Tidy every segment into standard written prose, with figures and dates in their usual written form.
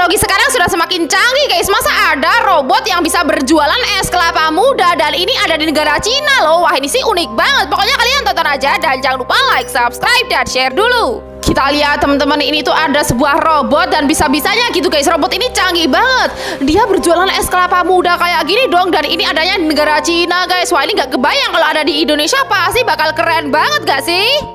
Teknologi sekarang sudah semakin canggih guys. Masa ada robot yang bisa berjualan es kelapa muda, dan ini ada di negara Cina loh. Wah, ini sih unik banget. Pokoknya kalian tonton aja dan jangan lupa like, subscribe, dan share dulu. Kita lihat teman-teman, ini tuh ada sebuah robot dan bisa-bisanya gitu guys. Robot ini canggih banget. Dia berjualan es kelapa muda kayak gini dong, dan ini adanya di negara Cina guys. Wah, ini nggak kebayang kalau ada di Indonesia pasti bakal keren banget gak sih?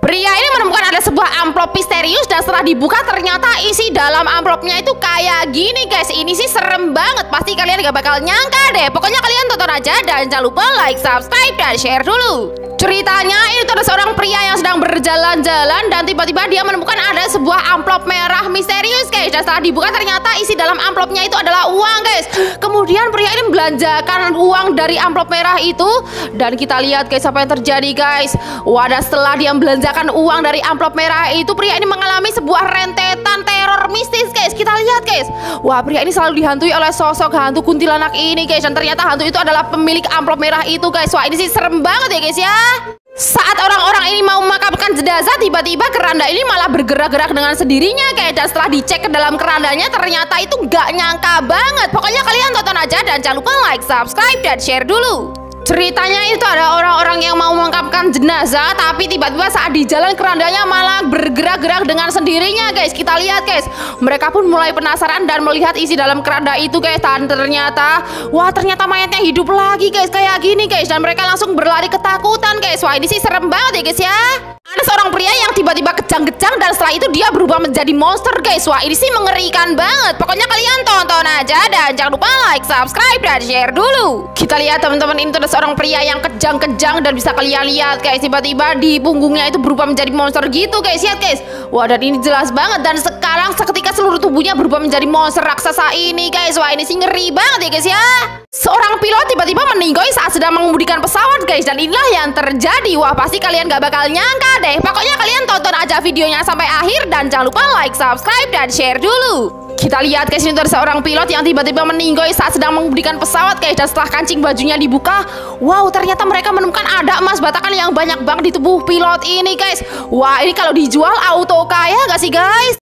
Pria ini menemukan ada sebuah amplop misterius, dan setelah dibuka ternyata isi dalam amplopnya itu kayak gini guys. Ini sih serem banget, pasti kalian gak bakal nyangka deh. Pokoknya kalian tonton aja dan jangan lupa like, subscribe, dan share dulu. Ceritanya ini tuh ada seorang pria yang sedang berjalan-jalan, dan tiba-tiba dia menemukan ada sebuah amplop merah misterius guys. Dan setelah dibuka ternyata isi dalam amplopnya itu adalah uang guys. Kemudian pria ini membelanjakan uang dari amplop merah itu, dan kita lihat guys apa yang terjadi guys. Wah, dan setelah dia membelanjakan uang dari amplop merah itu, pria ini mengalami sebuah rentetan teror mistis guys. Kita lihat guys. Wah, pria ini selalu dihantui oleh sosok hantu kuntilanak ini guys, dan ternyata hantu itu adalah pemilik amplop merah itu guys. Wah, ini sih serem banget ya guys ya. Saat orang-orang ini mau memakamkan jenazah, tiba-tiba keranda ini malah bergerak-gerak dengan sendirinya guys. Dan setelah dicek ke dalam kerandanya ternyata itu gak nyangka banget. Pokoknya kalian tonton aja dan jangan lupa like, subscribe, dan share dulu. Ceritanya itu ada orang-orang yang mau memakamkan jenazah, tapi tiba-tiba saat di jalan kerandanya malah bergerak-gerak dengan sendirinya guys. Kita lihat guys, mereka pun mulai penasaran dan melihat isi dalam keranda itu guys. Dan ternyata, wah ternyata mayatnya hidup lagi guys, kayak gini guys. Dan mereka langsung berlari ketakutan guys. Wah, ini sih serem banget ya guys ya. Ada seorang pria yang tiba-tiba kejang-kejang, dan setelah itu dia berubah menjadi monster guys. Wah, ini sih mengerikan banget. Pokoknya kalian tonton aja dan jangan lupa like, subscribe, dan share dulu. Kita lihat teman-teman, ini tuh ada seorang pria yang kejang-kejang, dan bisa kalian lihat guys, tiba-tiba di punggungnya itu berubah menjadi monster gitu guys. Lihat guys. Wah, dan ini jelas banget. Dan sekarang seketika seluruh tubuhnya berubah menjadi monster raksasa ini guys. Wah, ini sih ngeri banget ya guys ya. Seorang pilot tiba-tiba meninggoy saat sedang mengemudikan pesawat guys, dan inilah yang terjadi. Wah, pasti kalian gak bakal nyangka deh. Pokoknya kalian tonton aja videonya sampai akhir dan jangan lupa like, subscribe, dan share dulu. Kita lihat guys, ini ada seorang pilot yang tiba-tiba meninggoy saat sedang mengemudikan pesawat guys. Dan setelah kancing bajunya dibuka, wow ternyata mereka menemukan ada emas batakan yang banyak banget di tubuh pilot ini guys. Wah, ini kalau dijual auto kaya gak sih guys?